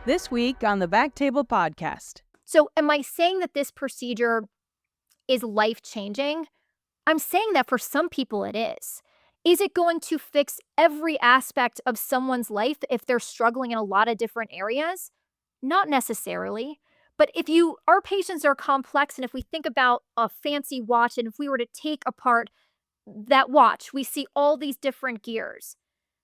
This week on the BackTable podcast. So am I saying that this procedure is life-changing? I'm saying that for some people it is. Is it going to fix every aspect of someone's life if they're struggling in a lot of different areas? Not necessarily. But if our patients are complex, and if we think about a fancy watch, and if we were to take apart that watch, we see all these different gears.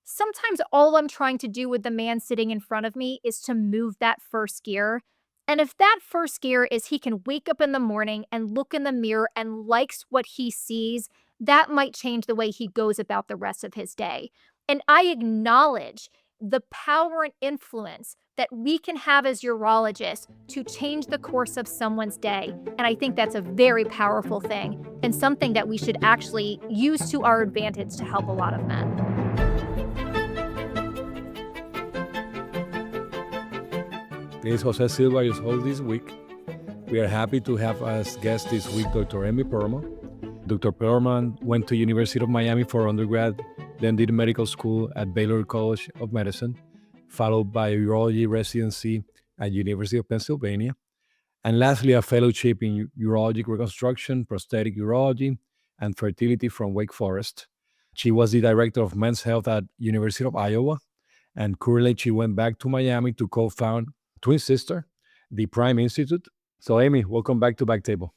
Sometimes all I'm trying to do with the man sitting in front of me is to move that first gear. And if that first gear is he can wake up in the morning and look in the mirror and likes what he sees, that might change the way he goes about the rest of his day. And I acknowledge the power and influence that we can have as urologists to change the course of someone's day. And I think that's a very powerful thing and something that we should actually use to our advantage to help a lot of men. This is Jose Silva, your host this week. We are happy to have as guest this week Dr. Amy Pearlman. Dr. Pearlman went to University of Miami for undergrad, then did medical school at Baylor College of Medicine, followed by a urology residency at University of Pennsylvania, and lastly a fellowship in urologic reconstruction, prosthetic urology, and fertility from Wake Forest. She was the director of men's health at University of Iowa, and currently she went back to Miami to co-found twin sister, the Prime Institute. So Amy, welcome back to BackTable.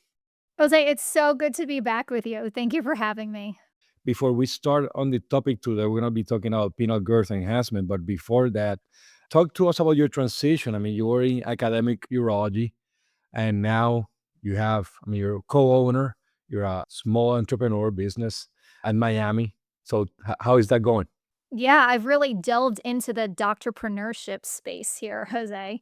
Jose, it's so good to be back with you. Thank you for having me. Before we start on the topic today, we're going to be talking about penile girth enhancement. But before that, talk to us about your transition. I mean, you were in academic urology, and now you're a co-owner, you're a small entrepreneur business at Miami. So how is that going? Yeah, I've really delved into the doctorpreneurship space here, Jose.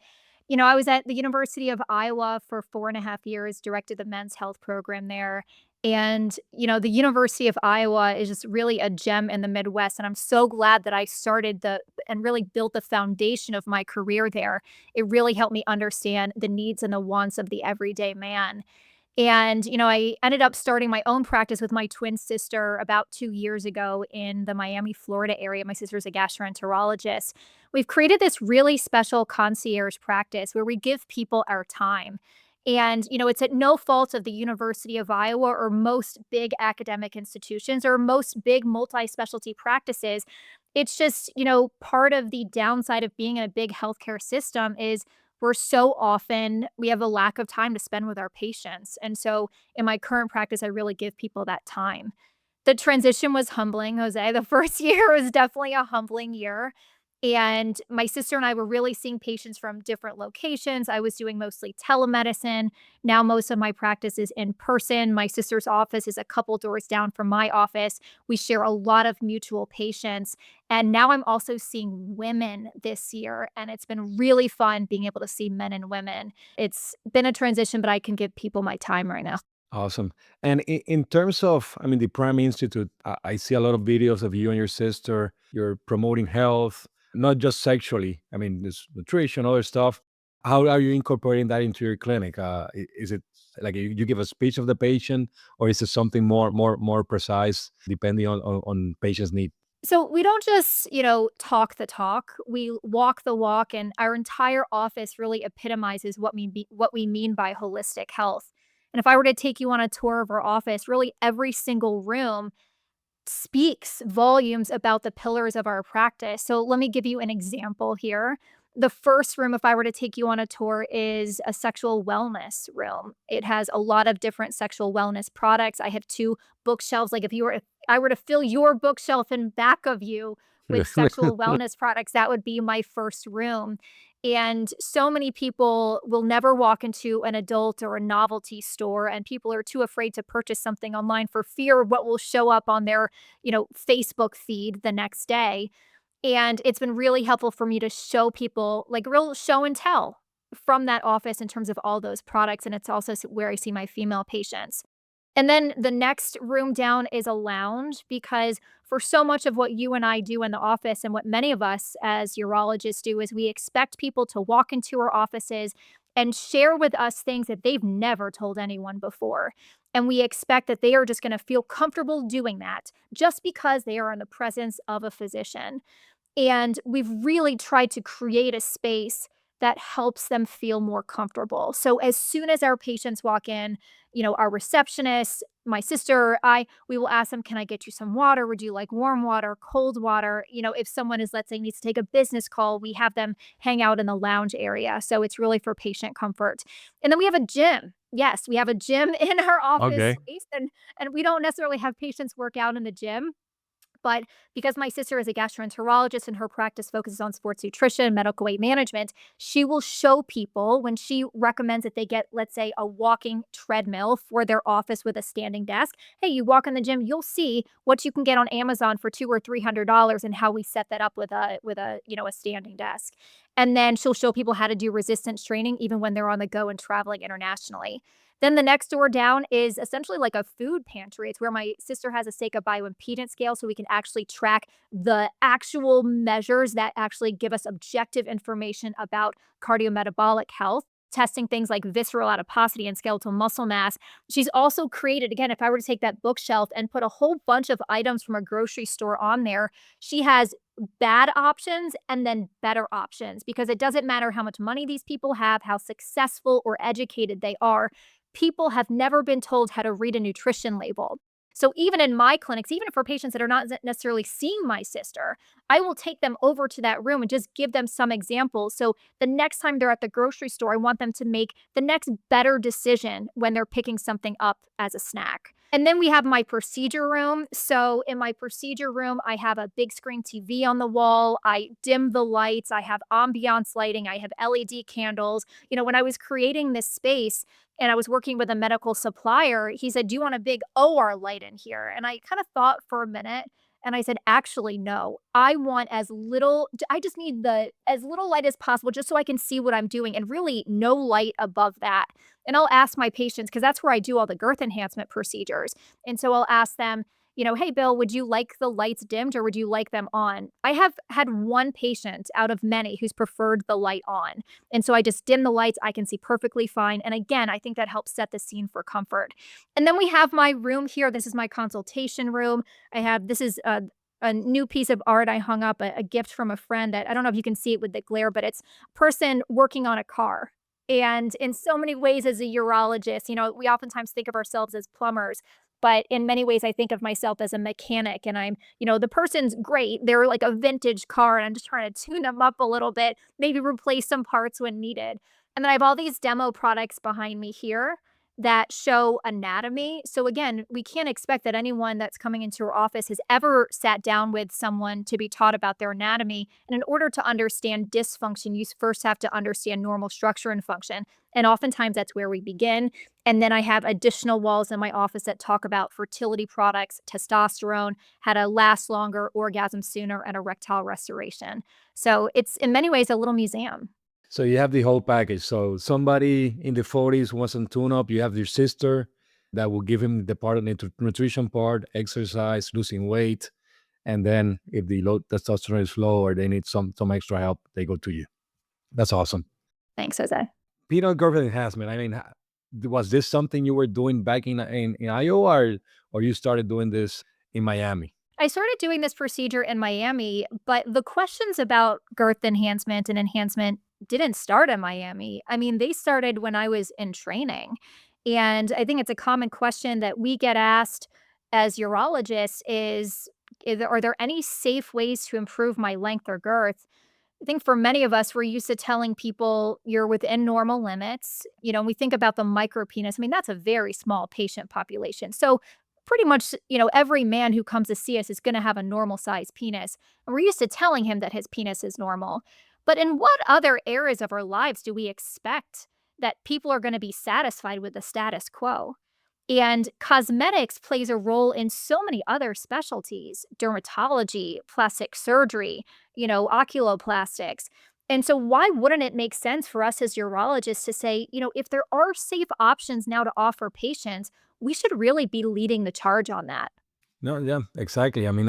I was at the University of Iowa for 4.5 years, directed the men's health program there. And, the University of Iowa is just really a gem in the Midwest. And I'm so glad that I started and really built the foundation of my career there. It really helped me understand the needs and the wants of the everyday man. And, I ended up starting my own practice with my twin sister about 2 years ago in the Miami, Florida area. My sister's a gastroenterologist. We've created this really special concierge practice where we give people our time. And, it's at no fault of the University of Iowa or most big academic institutions or most big multi-specialty practices. It's just, part of the downside of being in a big healthcare system is we have a lack of time to spend with our patients. And so in my current practice, I really give people that time. The transition was humbling, Jose. The first year was definitely a humbling year. And my sister and I were really seeing patients from different locations. I was doing mostly telemedicine. Now, most of my practice is in person. My sister's office is a couple doors down from my office. We share a lot of mutual patients. And now I'm also seeing women this year. And it's been really fun being able to see men and women. It's been a transition, but I can give people my time right now. Awesome. And in terms of, the Prime Institute, I see a lot of videos of you and your sister. You're promoting health, not just sexually. There's nutrition, other stuff. How are you incorporating that into your clinic? Is it like you give a speech of the patient, or is it something more precise, depending on patient's need? So we don't just, talk the talk. We walk the walk, and our entire office really epitomizes what we mean by holistic health. And if I were to take you on a tour of our office, really every single room speaks volumes about the pillars of our practice. So let me give you an example here. The first room, if I were to take you on a tour, is a sexual wellness room. It has a lot of different sexual wellness products. I have two bookshelves. Like if I were to fill your bookshelf in back of you with sexual wellness products, that would be my first room. And so many people will never walk into an adult or a novelty store, and people are too afraid to purchase something online for fear of what will show up on their, Facebook feed the next day. And it's been really helpful for me to show people, like, real show and tell from that office in terms of all those products. And it's also where I see my female patients. And then the next room down is a lounge, because for so much of what you and I do in the office, and what many of us as urologists do, is we expect people to walk into our offices and share with us things that they've never told anyone before. And we expect that they are just going to feel comfortable doing that just because they are in the presence of a physician. And we've really tried to create a space that helps them feel more comfortable. So as soon as our patients walk in, our receptionist, my sister, we will ask them, can I get you some water? Would you like warm water, cold water? If someone is, let's say, needs to take a business call, we have them hang out in the lounge area. So it's really for patient comfort. And then we have a gym. Yes, we have a gym in our office Okay. space, and we don't necessarily have patients work out in the gym. But because my sister is a gastroenterologist and her practice focuses on sports nutrition, medical weight management, she will show people when she recommends that they get, let's say, a walking treadmill for their office with a standing desk. Hey, you walk in the gym, you'll see what you can get on Amazon for $200 or $300 and how we set that up with a standing desk. And then she'll show people how to do resistance training even when they're on the go and traveling internationally. Then the next door down is essentially like a food pantry. It's where my sister has a Seika bioimpedance scale so we can actually track the actual measures that actually give us objective information about cardiometabolic health, testing things like visceral adiposity and skeletal muscle mass. She's also created, again, if I were to take that bookshelf and put a whole bunch of items from a grocery store on there, she has bad options and then better options because it doesn't matter how much money these people have, how successful or educated they are. People have never been told how to read a nutrition label. So even in my clinics, even for patients that are not necessarily seeing my sister, I will take them over to that room and just give them some examples. So the next time they're at the grocery store, I want them to make the next better decision when they're picking something up as a snack. And then we have my procedure room. So in my procedure room, I have a big screen TV on the wall. I dim the lights. I have ambiance lighting. I have LED candles. When I was creating this space, and I was working with a medical supplier, he said, do you want a big OR light in here? And I kind of thought for a minute and I said, actually, no. I want I just need as little light as possible just so I can see what I'm doing and really no light above that. And I'll ask my patients, because that's where I do all the girth enhancement procedures. And so I'll ask them, hey, Bill, would you like the lights dimmed or would you like them on? I have had one patient out of many who's preferred the light on. And so I just dim the lights. I can see perfectly fine. And again, I think that helps set the scene for comfort. And then we have my room here. This is my consultation room. This is a new piece of art I hung up, a gift from a friend that I don't know if you can see it with the glare, but it's a person working on a car. And in so many ways, as a urologist, we oftentimes think of ourselves as plumbers. But in many ways, I think of myself as a mechanic, and the person's great. They're like a vintage car, and I'm just trying to tune them up a little bit, maybe replace some parts when needed. And then I have all these demo products behind me here that show anatomy. So again, we can't expect that anyone that's coming into our office has ever sat down with someone to be taught about their anatomy. And in order to understand dysfunction, you first have to understand normal structure and function. And oftentimes that's where we begin. And then I have additional walls in my office that talk about fertility products, testosterone, how to last longer, orgasm sooner, and erectile restoration. So it's in many ways a little museum. So you have the whole package. So somebody in the 40s wants some tune-up. You have your sister that will give him the part of the nutrition part, exercise, losing weight. And then if the low testosterone is low or they need some extra help, they go to you. That's awesome. Thanks, Jose. Penile Girth Enhancement. I mean, was this something you were doing back in Iowa or you started doing this in Miami? I started doing this procedure in Miami, but the questions about girth enhancement and enhancement didn't start in Miami. I mean, they started when I was in training. And I think it's a common question that we get asked as urologists are there any safe ways to improve my length or girth? I think for many of us, we're used to telling people you're within normal limits. We think about the micropenis. I mean, that's a very small patient population. So pretty much, every man who comes to see us is going to have a normal size penis. And we're used to telling him that his penis is normal. But in what other areas of our lives do we expect that people are going to be satisfied with the status quo? And cosmetics plays a role in so many other specialties, dermatology, plastic surgery, oculoplastics. And so why wouldn't it make sense for us as urologists to say, if there are safe options now to offer patients, we should really be leading the charge on that. No, yeah, exactly. I mean,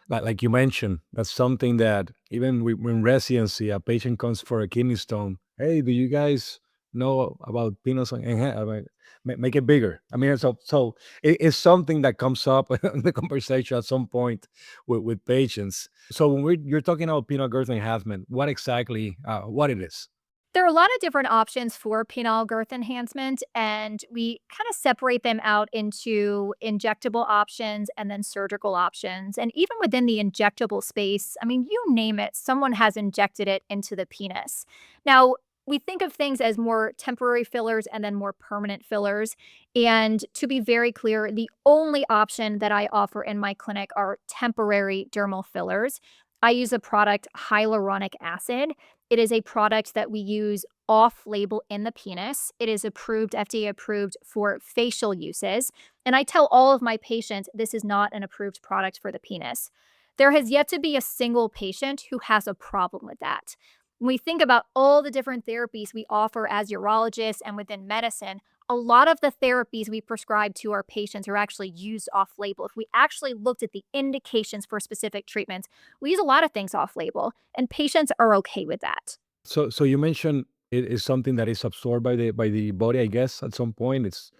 like you mentioned, that's something that even when residency, a patient comes for a kidney stone. Hey, do you guys know about penis I mean, make it bigger. I mean, so it's something that comes up in the conversation at some point with patients. So when you're talking about penile girth enhancement, what exactly what it is? There are a lot of different options for penile girth enhancement, and we kind of separate them out into injectable options and then surgical options. And even within the injectable space, I mean, you name it, someone has injected it into the penis. Now, we think of things as more temporary fillers and then more permanent fillers. And to be very clear, the only option that I offer in my clinic are temporary dermal fillers. I use a product, hyaluronic acid. It is a product that we use off label in the penis. It is approved, FDA approved for facial uses. And I tell all of my patients this is not an approved product for the penis. There has yet to be a single patient who has a problem with that. When we think about all the different therapies we offer as urologists and within medicine, a lot of the therapies we prescribe to our patients are actually used off label. If we actually looked at the indications for specific treatments, we use a lot of things off label, and patients are okay with that. So you mentioned it is something that is absorbed by the body, I guess, at some point. It's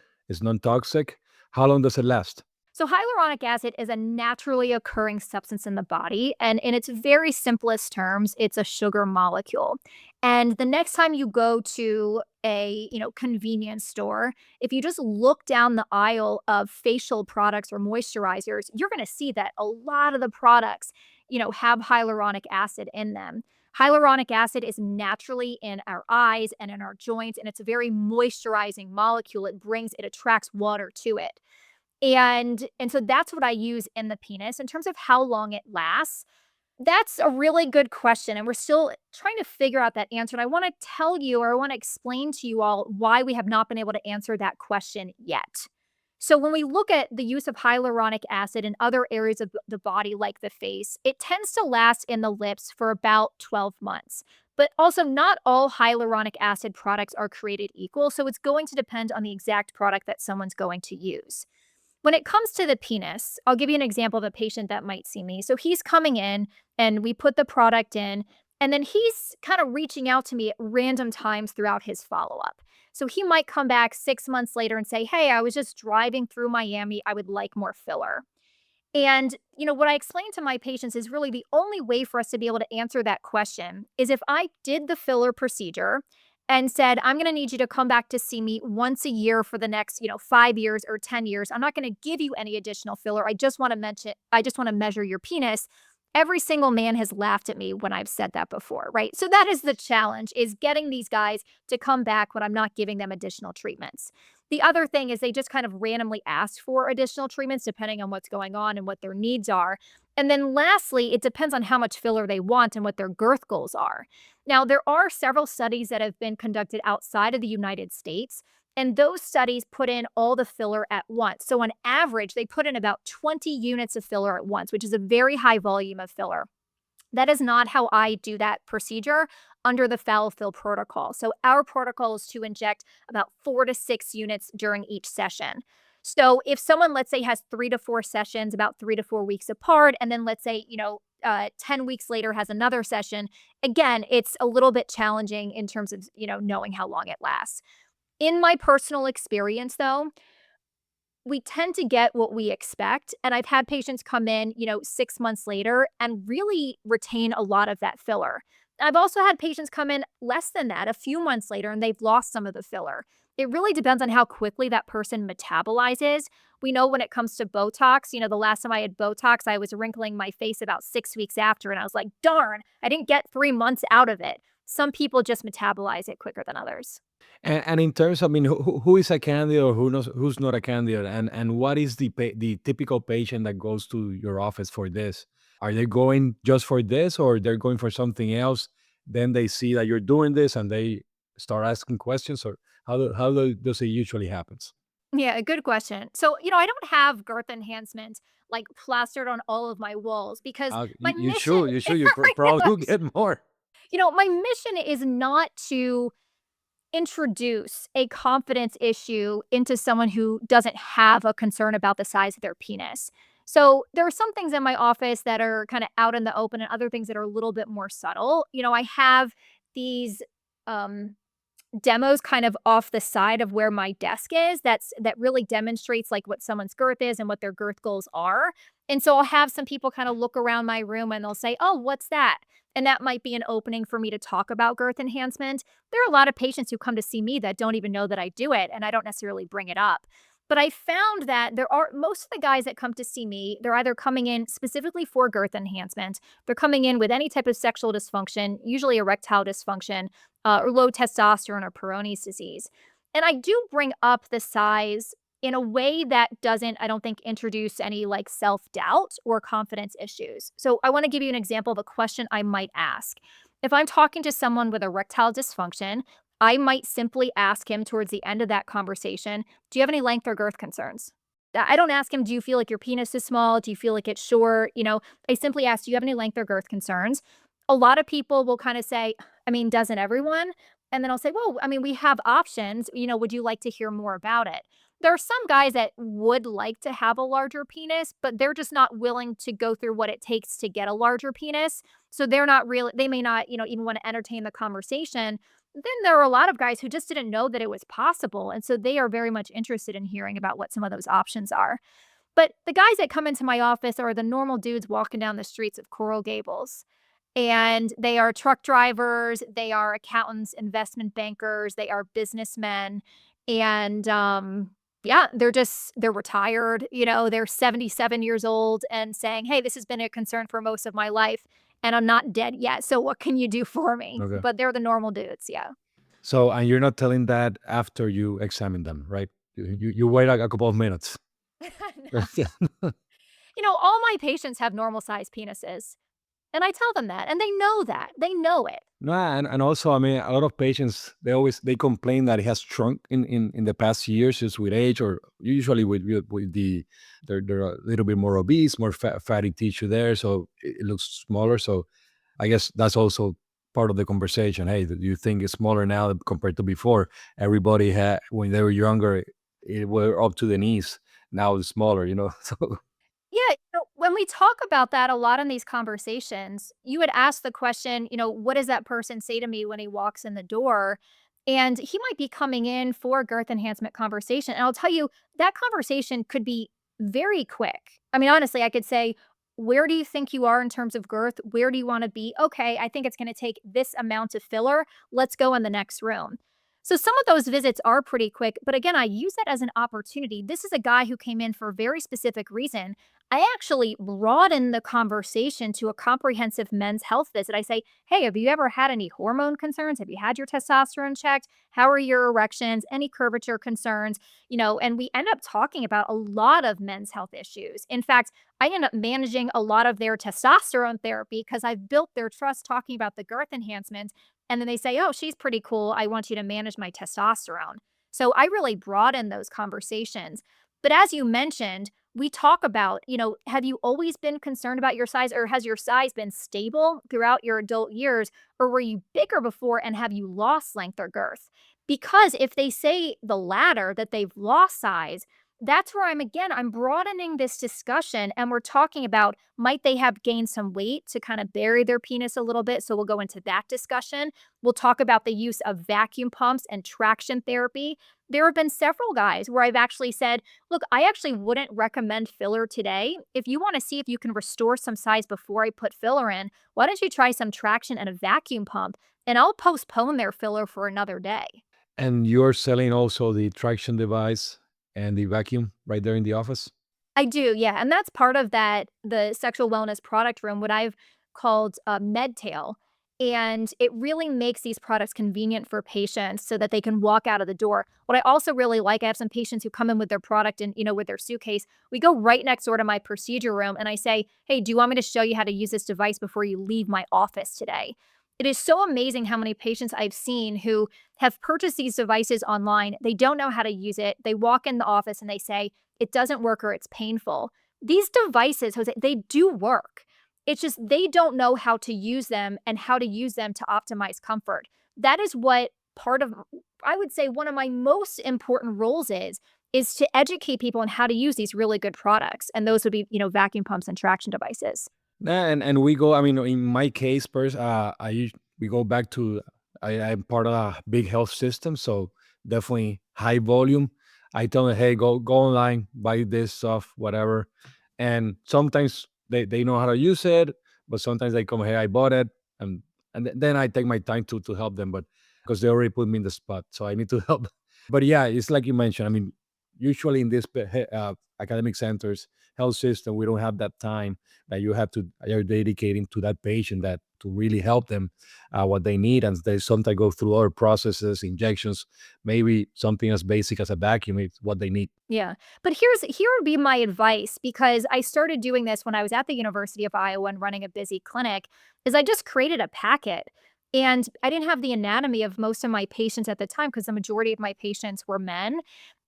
non-toxic. How long does it last? So, hyaluronic acid is a naturally occurring substance in the body. And in its very simplest terms, it's a sugar molecule. And the next time you go to a convenience store, if you just look down the aisle of facial products or moisturizers, you're going to see that a lot of the products, have hyaluronic acid in them. Hyaluronic acid is naturally in our eyes and in our joints, and it's a very moisturizing molecule. It attracts water to it. And so that's what I use in the penis. In terms of how long it lasts, that's a really good question, and we're still trying to figure out that answer, and I wanna tell you, or I wanna explain to you all why we have not been able to answer that question yet. So when we look at the use of hyaluronic acid in other areas of the body, like the face, it tends to last in the lips for about 12 months. But also, not all hyaluronic acid products are created equal, so it's going to depend on the exact product that someone's going to use. When it comes to the penis, I'll give you an example of a patient that might see me. So he's coming in and we put the product in, and then he's kind of reaching out to me at random times throughout his follow up. So he might come back 6 months later and say, "Hey, I was just driving through Miami. I would like more filler." And, what I explain to my patients is really the only way for us to be able to answer that question is if I did the filler procedure and said, "I'm going to need you to come back to see me once a year for the next, 5 years or 10 years. I'm not going to give you any additional filler. I just want to measure your penis." Every single man has laughed at me when I've said that before, right? So that is the challenge, is getting these guys to come back when I'm not giving them additional treatments. The other thing is they just kind of randomly ask for additional treatments depending on what's going on and what their needs are. And then lastly, it depends on how much filler they want and what their girth goals are. Now, there are several studies that have been conducted outside of the United States, and those studies put in all the filler at once. So on average, they put in about 20 units of filler at once, which is a very high volume of filler. That is not how I do that procedure under the foul fill protocol. So our protocol is to inject about 4 to 6 units during each session. So if someone, let's say, has 3 to 4 sessions, about 3 to 4 weeks apart, and then let's say, 10 weeks later has another session, again, it's a little bit challenging in terms of, knowing how long it lasts. In my personal experience, though, we tend to get what we expect. And I've had patients come in, 6 months later and really retain a lot of that filler. I've also had patients come in less than that, a few months later, and they've lost some of the filler. It really depends on how quickly that person metabolizes. We know when it comes to Botox, the last time I had Botox, I was wrinkling my face about 6 weeks after, and I was like, darn, I didn't get 3 months out of it. Some people just metabolize it quicker than others. And in terms, I mean, who is a candidate or who's not a candidate, and what is the typical patient that goes to your office for this? Are they going just for this, or they're going for something else? Then they see that you're doing this, and they start asking questions, or does it usually happens? Yeah, good question. So, I don't have girth enhancement like plastered on all of my walls because my You mission, should, you probably do get more. my mission is not to introduce a confidence issue into someone who doesn't have a concern about the size of their penis. So there are some things in my office that are kind of out in the open and other things that are a little bit more subtle. I have these um demos kind of off the side of where my desk is that really demonstrates like what someone's girth is and what their girth goals are. And so I'll have some people kind of look around my room and they'll say, "Oh, what's that?" And that might be an opening for me to talk about girth enhancement. There are a lot of patients who come to see me that don't even know that I do it, and I don't necessarily bring it up. But I found that there are most of the guys that come to see me, they're either coming in specifically for girth enhancement, they're coming in with any type of sexual dysfunction, usually erectile dysfunction, or low testosterone or Peyronie's disease. And I do bring up the size in a way that doesn't, I don't think, introduce any like self doubt or confidence issues. So I want to give you an example of a question I might ask. If I'm talking to someone with erectile dysfunction, I might simply ask him towards the end of that conversation, "Do you have any length or girth concerns?" I don't ask him, "Do you feel like your penis is small? Do you feel like it's short?" I simply ask, "Do you have any length or girth concerns?" A lot of people will kind of say, "I mean, doesn't everyone?" And then I'll say, "Well, I mean, we have options. Would you like to hear more about it?" There are some guys that would like to have a larger penis, but they're just not willing to go through what it takes to get a larger penis. So they're not really, they may not, even want to entertain the conversation. Then there are a lot of guys who just didn't know that it was possible. And so they are very much interested in hearing about what some of those options are. But the guys that come into my office are the normal dudes walking down the streets of Coral Gables. And they are truck drivers, they are accountants, investment bankers, they are businessmen. And yeah, they're retired, they're 77 years old and saying, "Hey, this has been a concern for most of my life and I'm not dead yet. So what can you do for me?" Okay. But they're the normal dudes, yeah. So, and you're not telling that after you examine them, right? You wait like a couple of minutes. No. All my patients have normal sized penises. And I tell them that, and they know that. They know it. No, and also, I mean, a lot of patients they complain that it has shrunk in the past years, just with age, or usually with they're a little bit more obese, more fatty tissue there, so it looks smaller. So I guess that's also part of the conversation. Hey, do you think it's smaller now compared to before? Everybody had when they were younger, it were up to the knees. Now it's smaller, So Yeah, when we talk about that a lot in these conversations, you would ask the question, what does that person say to me when he walks in the door? And he might be coming in for a girth enhancement conversation. And I'll tell you, that conversation could be very quick. I mean, honestly, I could say, "Where do you think you are in terms of girth? Where do you want to be?" "Okay, I think it's going to take this amount of filler. Let's go in the next room." So some of those visits are pretty quick, but again, I use that as an opportunity. This is a guy who came in for a very specific reason. I actually broaden the conversation to a comprehensive men's health visit. I say, "Hey, have you ever had any hormone concerns? Have you had your testosterone checked? How are your erections? Any curvature concerns?" And we end up talking about a lot of men's health issues. In fact, I end up managing a lot of their testosterone therapy because I've built their trust talking about the girth enhancement. And then they say, "Oh, she's pretty cool. I want you to manage my testosterone." So I really broaden those conversations. But as you mentioned, we talk about, have you always been concerned about your size, or has your size been stable throughout your adult years, or were you bigger before and have you lost length or girth? Because if they say the latter, that they've lost size, that's where I'm broadening this discussion and we're talking about, might they have gained some weight to kind of bury their penis a little bit? So we'll go into that discussion. We'll talk about the use of vacuum pumps and traction therapy. There have been several guys where I've actually said, "Look, I actually wouldn't recommend filler today. If you want to see if you can restore some size before I put filler in, why don't you try some traction and a vacuum pump? And I'll postpone their filler for another day." and you're selling also the traction device and the vacuum right there in the office? I do, yeah, and that's part of the sexual wellness product room, what I've called, MedTail, and it really makes these products convenient for patients so that they can walk out of the door. What I also really like, I have some patients who come in with their product and, with their suitcase. We go right next door to my procedure room, and I say, "Hey, do you want me to show you how to use this device before you leave my office today?" It is so amazing how many patients I've seen who have purchased these devices online. They don't know how to use it. They walk in the office and they say, "It doesn't work or it's painful." These devices, Jose, they do work. It's just they don't know how to use them and how to use them to optimize comfort. That is what part of, I would say, one of my most important roles is to educate people on how to use these really good products. And those would be, vacuum pumps and traction devices. And we go. I mean, in my case, first, we go back to I'm part of a big health system, so definitely high volume. I tell them, hey, go online, buy this stuff, whatever. And sometimes they know how to use it, but sometimes they come, hey, I bought it, and then I take my time to help them, but because they already put me in the spot, so I need to help. But yeah, it's like you mentioned. I mean, usually in these academic centers, health system, we don't have that time that you're dedicating to that patient that to really help them what they need, and they sometimes go through other processes, injections, maybe something as basic as a vacuum is what they need. Yeah. But here would be my advice, because I started doing this when I was at the University of Iowa and running a busy clinic, is I just created a packet. And I didn't have the anatomy of most of my patients at the time because the majority of my patients were men.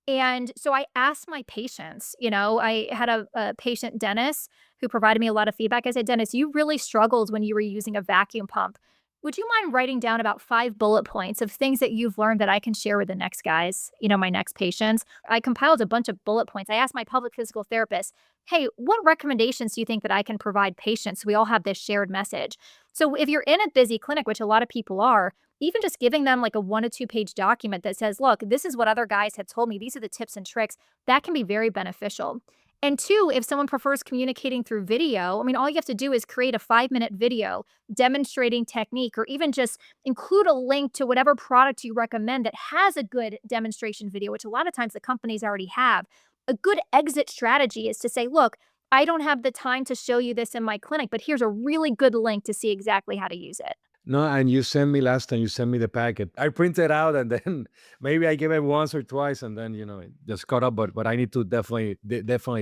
And so I asked my patients, I had a patient, Dennis, who provided me a lot of feedback. I said, Dennis, you really struggled when you were using a vacuum pump. Would you mind writing down about 5 bullet points of things that you've learned that I can share with the next guys, my next patients? I compiled a bunch of bullet points. I asked my public physical therapist, hey, what recommendations do you think that I can provide patients so we all have this shared message? So if you're in a busy clinic, which a lot of people are, even just giving them like a 1 to 2 page document that says, look, this is what other guys have told me. These are the tips and tricks. That can be very beneficial. And two, if someone prefers communicating through video, I mean, all you have to do is create a 5 minute video demonstrating technique, or even just include a link to whatever product you recommend that has a good demonstration video, which a lot of times the companies already have. A good exit strategy is to say, look, I don't have the time to show you this in my clinic, but here's a really good link to see exactly how to use it. No, and you sent me last time, you sent me the packet. I printed out and then maybe I gave it once or twice and then, it just caught up. But I need to definitely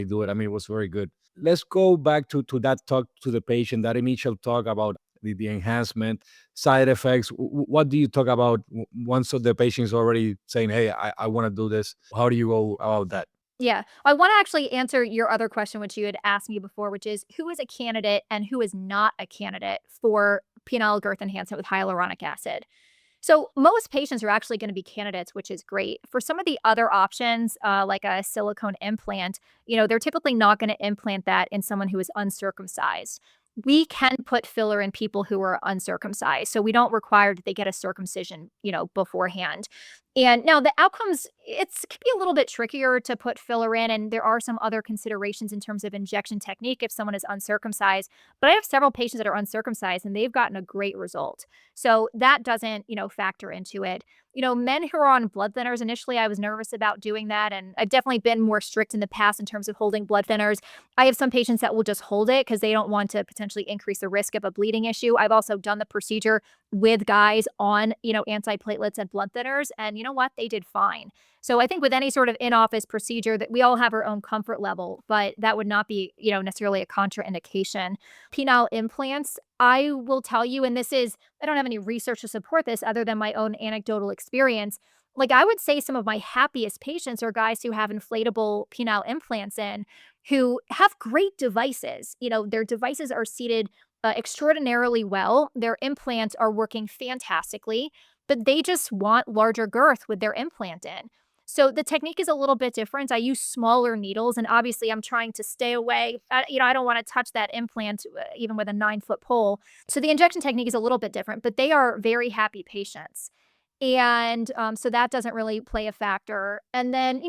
do it. I mean, it was very good. Let's go back to that talk to the patient, that initial talk about the enhancement, side effects. What do you talk about once the patient is already saying, hey, I want to do this? How do you go about that? Yeah. I want to actually answer your other question, which you had asked me before, which is who is a candidate and who is not a candidate for penile girth enhancement with hyaluronic acid. So most patients are actually going to be candidates, which is great. For some of the other options, like a silicone implant, they're typically not going to implant that in someone who is uncircumcised. We can put filler in people who are uncircumcised, so we don't require that they get a circumcision, beforehand. And now the outcomes, it's could be a little bit trickier to put filler in, and there are some other considerations in terms of injection technique if someone is uncircumcised. But I have several patients that are uncircumcised, and they've gotten a great result. So that doesn't, factor into it. Men who are on blood thinners, initially I was nervous about doing that. And I've definitely been more strict in the past in terms of holding blood thinners. I have some patients that will just hold it because they don't want to potentially increase the risk of a bleeding issue. I've also done the procedure with guys on, antiplatelets and blood thinners. And you know what? They did fine. So I think with any sort of in-office procedure that we all have our own comfort level, but that would not be, necessarily a contraindication. Penile implants, I will tell you, and I don't have any research to support this other than my own anecdotal experience. Like I would say some of my happiest patients are guys who have inflatable penile implants in, who have great devices. Their devices are seated extraordinarily well. Their implants are working fantastically, but they just want larger girth with their implant in. So the technique is a little bit different. I use smaller needles, and obviously I'm trying to stay away. I don't want to touch that implant even with a 9 foot pole. So the injection technique is a little bit different, but they are very happy patients. And so that doesn't really play a factor. And then,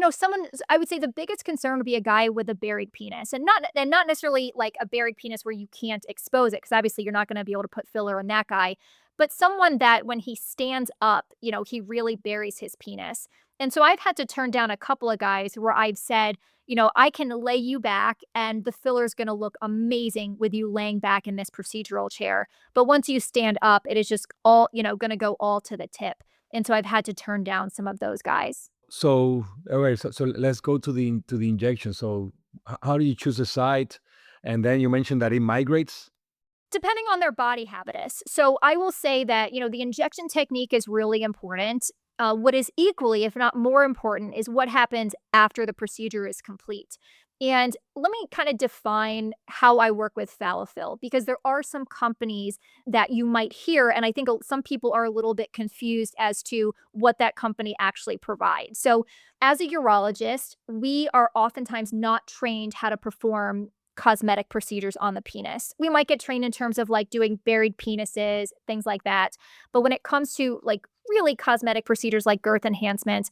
I would say the biggest concern would be a guy with a buried penis, and not necessarily like a buried penis where you can't expose it, because obviously you're not going to be able to put filler in that guy. But someone that when he stands up, he really buries his penis. And so I've had to turn down a couple of guys where I've said, I can lay you back and the filler is going to look amazing with you laying back in this procedural chair. But once you stand up, it is just all, going to go all to the tip. And so I've had to turn down some of those guys. So, all right, so let's go to the injection. So, how do you choose a site? And then you mentioned that it migrates. Depending on their body habitus. So I will say that, the injection technique is really important. What is equally, if not more important, is what happens after the procedure is complete. And let me kind of define how I work with Falafel, because there are some companies that you might hear, and I think some people are a little bit confused as to what that company actually provides. So, as a urologist, we are oftentimes not trained how to perform cosmetic procedures on the penis. We might get trained in terms of like doing buried penises, things like that. But when it comes to like really cosmetic procedures like girth enhancement,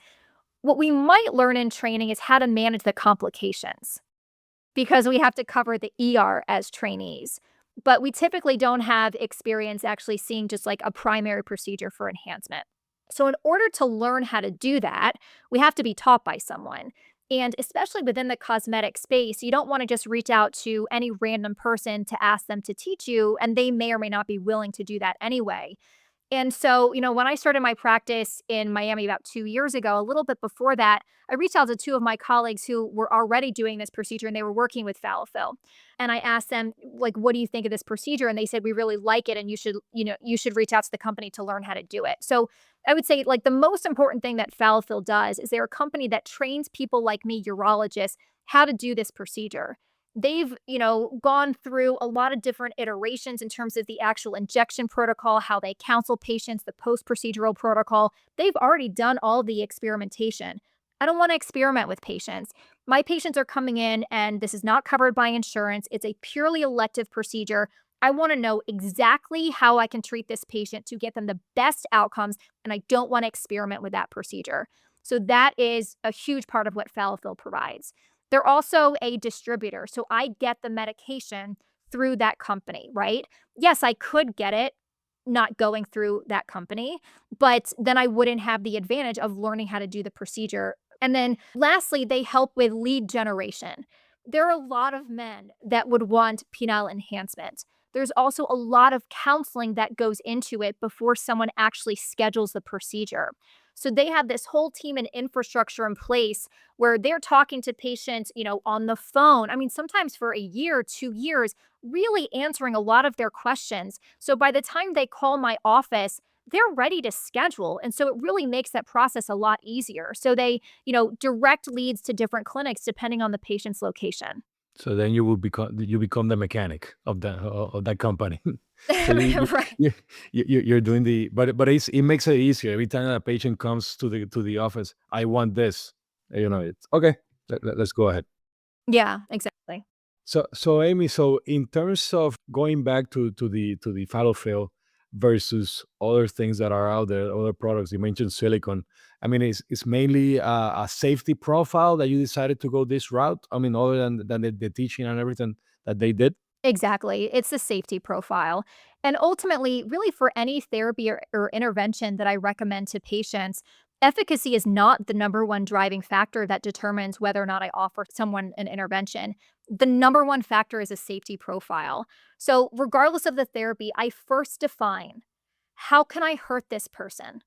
what we might learn in training is how to manage the complications because we have to cover the ER as trainees. But we typically don't have experience actually seeing just like a primary procedure for enhancement. So, in order to learn how to do that, we have to be taught by someone. And especially within the cosmetic space, you don't want to just reach out to any random person to ask them to teach you, and they may or may not be willing to do that anyway. And so, when I started my practice in Miami about 2 years ago, a little bit before that, I reached out to two of my colleagues who were already doing this procedure and they were working with Falafel. And I asked them, like, what do you think of this procedure? And they said, we really like it. And you should reach out to the company to learn how to do it. So I would say, like, the most important thing that Falafel does is they're a company that trains people like me, urologists, how to do this procedure. They've, gone through a lot of different iterations in terms of the actual injection protocol, how they counsel patients, the post-procedural protocol. They've already done all the experimentation. I don't want to experiment with patients. My patients are coming in and this is not covered by insurance. It's a purely elective procedure. I want to know exactly how I can treat this patient to get them the best outcomes, and I don't want to experiment with that procedure. So that is a huge part of what Falafel provides. They're also a distributor. So I get the medication through that company, right? Yes, I could get it not going through that company, but then I wouldn't have the advantage of learning how to do the procedure. And then lastly, they help with lead generation. There are a lot of men that would want penile enhancement. There's also a lot of counseling that goes into it before someone actually schedules the procedure. So they have this whole team and infrastructure in place where they're talking to patients, on the phone. I mean, sometimes for a year, 2 years, really answering a lot of their questions. So by the time they call my office, they're ready to schedule. And so it really makes that process a lot easier. So they, direct leads to different clinics depending on the patient's location. So then you become the mechanic of that company. So you Right. you you're doing the but it makes it easier every time a patient comes to the office. I want this. It's okay. Let's go ahead. Yeah, exactly. So Amy, so in terms of going back to the fallow field versus other things that are out there, other products, you mentioned silicone. I mean, it's mainly a safety profile that you decided to go this route. I mean, other than the teaching and everything that they did. Exactly. It's the safety profile. And ultimately, really for any therapy or intervention that I recommend to patients, efficacy is not the number one driving factor that determines whether or not I offer someone an intervention. The number one factor is a safety profile. So, regardless of the therapy, I first define how can I hurt this person?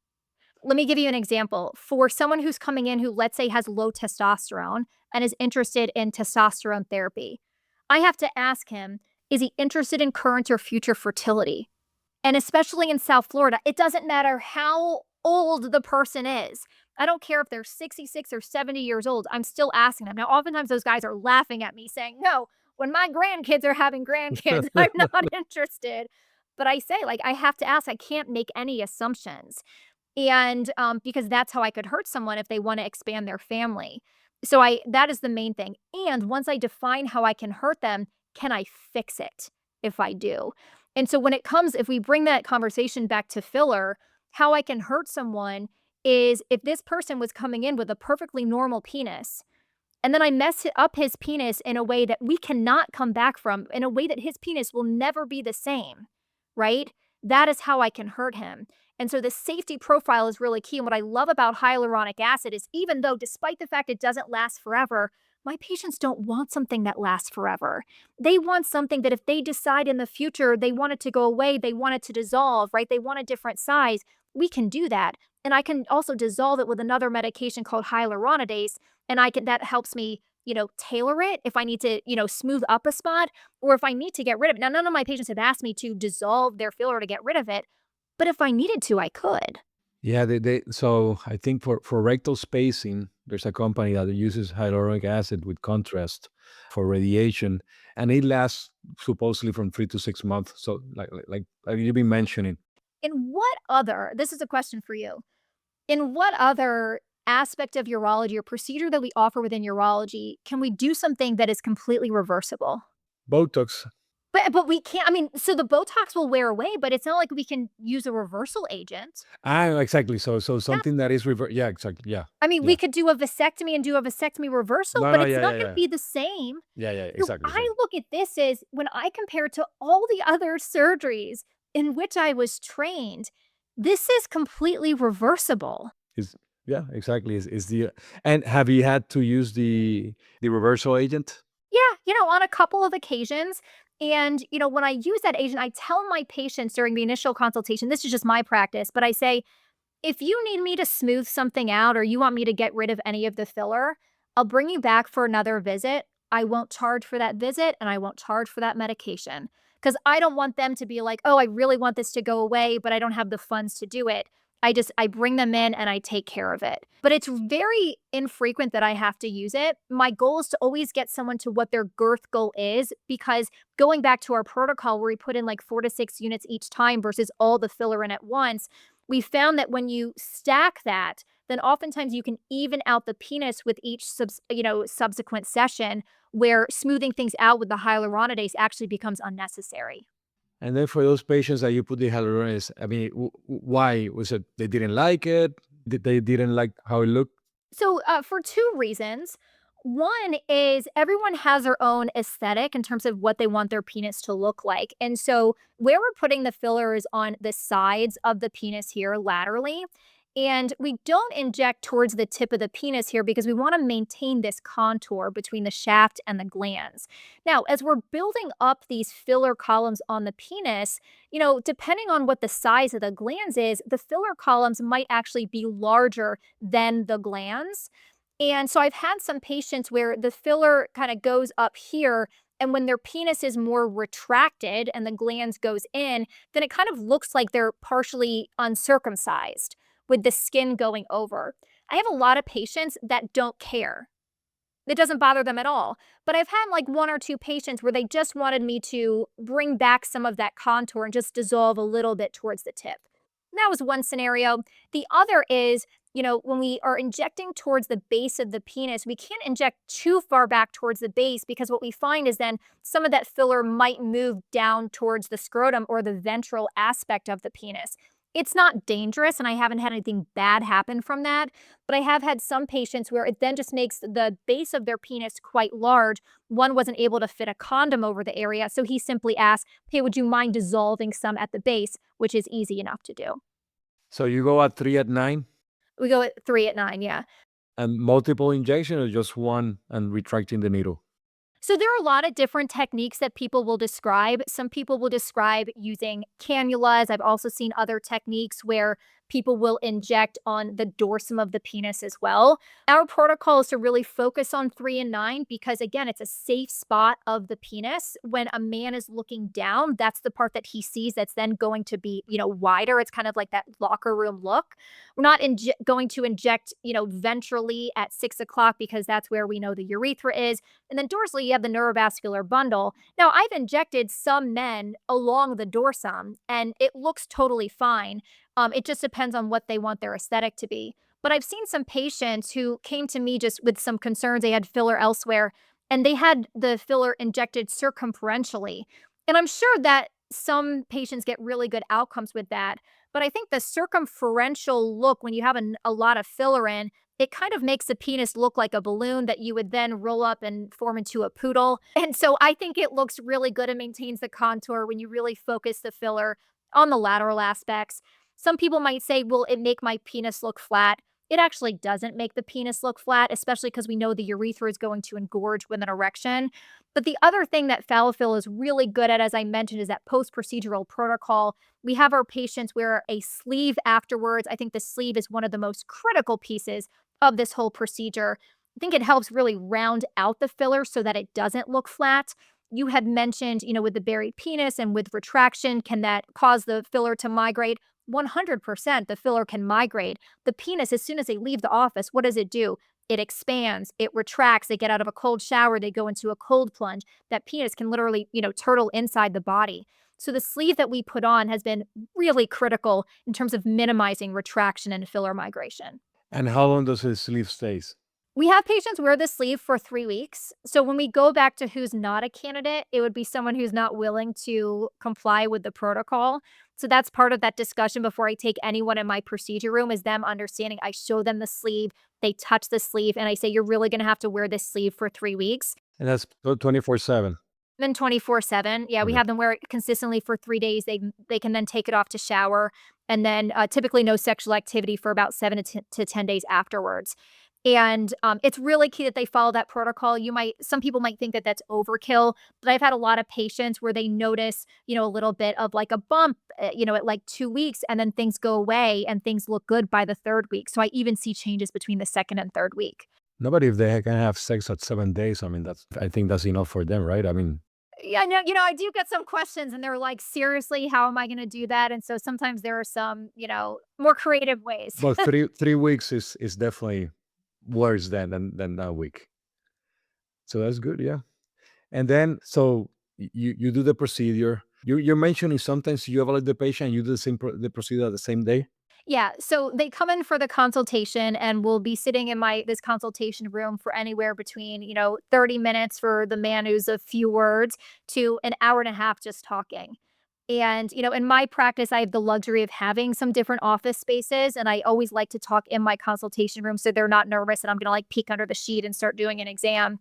Let me give you an example. For someone who's coming in who, let's say, has low testosterone and is interested in testosterone therapy, I have to ask him, is he interested in current or future fertility? And especially in South Florida, it doesn't matter how old the person is. I don't care if they're 66 or 70 years old. I'm still asking them. Now, oftentimes those guys are laughing at me saying, no, when my grandkids are having grandkids, I'm not interested. But I say, like, I have to ask, I can't make any assumptions. And because that's how I could hurt someone if they want to expand their family. So that is the main thing. And once I define how I can hurt them, can I fix it if I do? And so if we bring that conversation back to filler, how I can hurt someone is if this person was coming in with a perfectly normal penis, and then I mess up his penis in a way that we cannot come back from, in a way that his penis will never be the same, right? That is how I can hurt him. And so the safety profile is really key. And what I love about hyaluronic acid is even though, despite the fact it doesn't last forever, my patients don't want something that lasts forever. They want something that if they decide in the future they want it to go away, they want it to dissolve, right? They want a different size, we can do that. And I can also dissolve it with another medication called hyaluronidase. And that helps me, tailor it if I need to, smooth up a spot or if I need to get rid of it. Now, none of my patients have asked me to dissolve their filler to get rid of it, but if I needed to, I could. Yeah, so I think for rectal spacing, there's a company that uses hyaluronic acid with contrast for radiation, and it lasts supposedly from 3 to 6 months. So like you've been mentioning. This is a question for you. In what other aspect of urology or procedure that we offer within urology can we do something that is completely reversible? Botox. But we can't, I mean, so the Botox will wear away, but it's not like we can use a reversal agent. Exactly. So Yeah. something that is reverse. Yeah, exactly. Yeah. I mean, Yeah. we could do a vasectomy and do a vasectomy reversal, No, but no, it's yeah, not yeah, gonna yeah. be the same. Yeah, yeah, So exactly, I exactly. look at this as when I compare it to all the other surgeries in which I was trained, this is completely reversible. Is Yeah, exactly. Is the And have you had to use the reversal agent? Yeah, on a couple of occasions. And, when I use that agent, I tell my patients during the initial consultation, this is just my practice, but I say, if you need me to smooth something out or you want me to get rid of any of the filler, I'll bring you back for another visit. I won't charge for that visit and I won't charge for that medication because I don't want them to be like, oh, I really want this to go away, but I don't have the funds to do it. I bring them in and I take care of it. But it's very infrequent that I have to use it. My goal is to always get someone to what their girth goal is because going back to our protocol where we put in like 4 to 6 units each time versus all the filler in at once, we found that when you stack that, then oftentimes you can even out the penis with each subsequent session where smoothing things out with the hyaluronidase actually becomes unnecessary. And then for those patients that you put the hyaluronic, I mean, why was it? They didn't like it. They didn't like how it looked. So, for two reasons. One is everyone has their own aesthetic in terms of what they want their penis to look like. And so, where we're putting the filler is on the sides of the penis here laterally. And we don't inject towards the tip of the penis here because we want to maintain this contour between the shaft and the glands. Now, as we're building up these filler columns on the penis, depending on what the size of the glands is, the filler columns might actually be larger than the glands. And so I've had some patients where the filler kind of goes up here, and when their penis is more retracted and the glands goes in, then it kind of looks like they're partially uncircumcised with the skin going over. I have a lot of patients that don't care. It doesn't bother them at all. But I've had like one or two patients where they just wanted me to bring back some of that contour and just dissolve a little bit towards the tip. And that was one scenario. The other is, when we are injecting towards the base of the penis, we can't inject too far back towards the base because what we find is then some of that filler might move down towards the scrotum or the ventral aspect of the penis. It's not dangerous, and I haven't had anything bad happen from that, but I have had some patients where it then just makes the base of their penis quite large. One wasn't able to fit a condom over the area, so he simply asked, hey, would you mind dissolving some at the base, which is easy enough to do. So you go at 3 at 9 We go at 3 at 9, yeah. and multiple injections or just one and retracting the needle? So there are a lot of different techniques that people will describe. Some people will describe using cannulas. I've also seen other techniques where people will inject on the dorsum of the penis as well. Our protocol is to really focus on 3 and 9 because, again, it's a safe spot of the penis. When a man is looking down, that's the part that he sees that's then going to be, wider. It's kind of like that locker room look. We're not going to inject, ventrally at 6 o'clock because that's where we know the urethra is. And then dorsally, you have the neurovascular bundle. Now, I've injected some men along the dorsum, and it looks totally fine. It just depends on what they want their aesthetic to be. But I've seen some patients who came to me just with some concerns. They had filler elsewhere, and they had the filler injected circumferentially. And I'm sure that some patients get really good outcomes with that. But I think the circumferential look, when you have a lot of filler in, it kind of makes the penis look like a balloon that you would then roll up and form into a poodle. And so I think it looks really good and maintains the contour when you really focus the filler on the lateral aspects. Some people might say, will it make my penis look flat? It actually doesn't make the penis look flat, especially because we know the urethra is going to engorge with an erection. But the other thing that Falafel is really good at, as I mentioned, is that post-procedural protocol. We have our patients wear a sleeve afterwards. I think the sleeve is one of the most critical pieces of this whole procedure. I think it helps really round out the filler so that it doesn't look flat. You had mentioned, with the buried penis and with retraction, can that cause the filler to migrate? 100% the filler can migrate. The penis, as soon as they leave the office, what does it do? It expands, it retracts, they get out of a cold shower, they go into a cold plunge. That penis can literally, turtle inside the body. So the sleeve that we put on has been really critical in terms of minimizing retraction and filler migration. And how long does the sleeve stays? We have patients wear the sleeve for 3 weeks. So when we go back to who's not a candidate, it would be someone who's not willing to comply with the protocol. So that's part of that discussion before I take anyone in my procedure room is them understanding. I show them the sleeve, they touch the sleeve, and I say, "You're really gonna have to wear this sleeve for 3 weeks." And that's 24/7. Then 24/7. Yeah, we Okay. have them wear it consistently for 3 days. They can then take it off to shower, and then, typically no sexual activity for about 7 to 10 days afterwards. And, it's really key that they follow that protocol. Some people might think that that's overkill, but I've had a lot of patients where they notice, a little bit of, like, a bump, at, like, 2 weeks, and then things go away and things look good by the 3rd week. So I even see changes between the 2nd and 3rd week. Nobody, if they can have sex at 7 days, I mean, I think that's enough for them, right? I mean, Yeah, no, I do get some questions and they're like, "Seriously, how am I gonna do that?" And so sometimes there are some, more creative ways. but three weeks is definitely worse than a week. So that's good, yeah. And then, so you do the procedure. You're mentioning sometimes you evaluate the patient, you do the procedure the same day. Yeah, so they come in for the consultation and we'll be sitting in this consultation room for anywhere between, 30 minutes for the man who's a few words to an hour and a half just talking. And, in my practice, I have the luxury of having some different office spaces, and I always like to talk in my consultation room so they're not nervous and I'm going to like peek under the sheet and start doing an exam.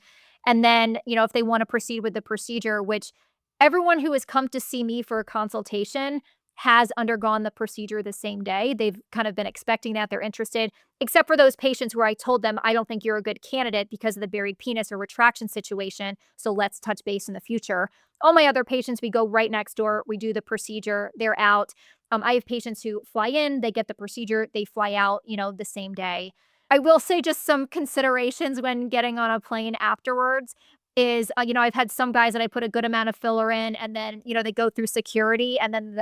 And then, if they want to proceed with the procedure, which everyone who has come to see me for a consultation has undergone the procedure the same day. They've kind of been expecting that. They're interested, except for those patients where I told them, I don't think you're a good candidate because of the buried penis or retraction situation. So let's touch base in the future. All my other patients, we go right next door. We do the procedure. They're out. I have patients who fly in, they get the procedure, they fly out, the same day. I will say just some considerations when getting on a plane afterwards is, I've had some guys that I put a good amount of filler in and then, they go through security and then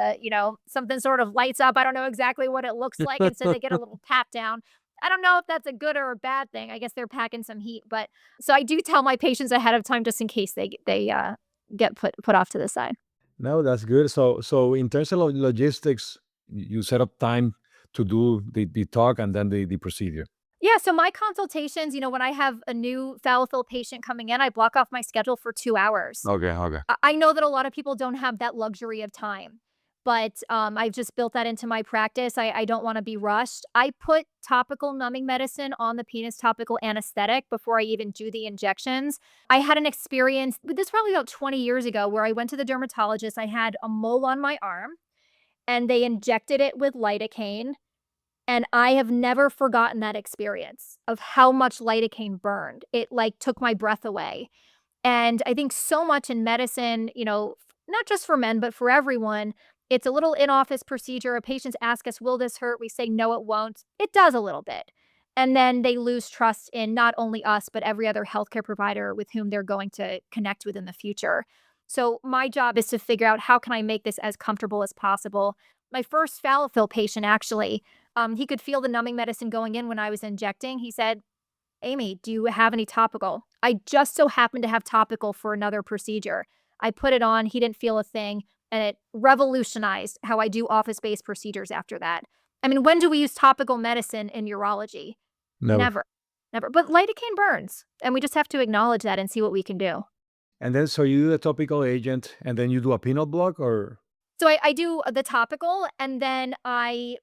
something sort of lights up. I don't know exactly what it looks like. And so they get a little pat down. I don't know if that's a good or a bad thing. I guess they're packing some heat, but so I do tell my patients ahead of time just in case they get put off to the side. No, that's good. So in terms of logistics, you set up time to do the talk and then the procedure. Yeah, so my consultations, when I have a new foul fill patient coming in, I block off my schedule for 2 hours. Okay, okay. I know that a lot of people don't have that luxury of time, but, I've just built that into my practice. I don't wanna be rushed. I put topical numbing medicine on the penis, topical anesthetic before I even do the injections. I had an experience with this probably about 20 years ago where I went to the dermatologist. I had a mole on my arm, and they injected it with lidocaine, and I have never forgotten that experience of how much lidocaine burned. It, like, took my breath away. And I think so much in medicine, not just for men, but for everyone, it's a little in office procedure. Patients ask us, will this hurt? We say, no, it won't. It does a little bit. And then they lose trust in not only us, but every other healthcare provider with whom they're going to connect with in the future. So my job is to figure out how can I make this as comfortable as possible. My first Falafel patient, actually, he could feel the numbing medicine going in when I was injecting. He said, Amy, do you have any topical? I just so happened to have topical for another procedure. I put it on, he didn't feel a thing, and it revolutionized how I do office-based procedures after that. I mean, when do we use topical medicine in urology? Never. Never. Never. But lidocaine burns, and we just have to acknowledge that and see what we can do. And then, so you do the topical agent and then you do a penile block, or? So I do the topical, and then I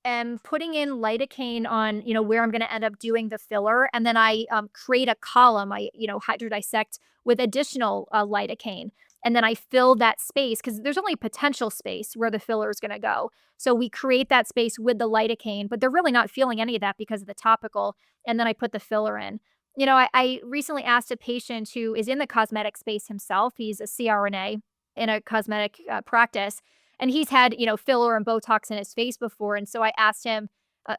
am putting in lidocaine on, where I'm going to end up doing the filler. And then I create a column. I, hydrodissect with additional lidocaine. And then I fill that space because there's only potential space where the filler is going to go. So we create that space with the lidocaine, but they're really not feeling any of that because of the topical. And then I put the filler in. I recently asked a patient who is in the cosmetic space himself. He's a CRNA in a cosmetic practice. And he's had, filler and Botox in his face before. And so I asked him,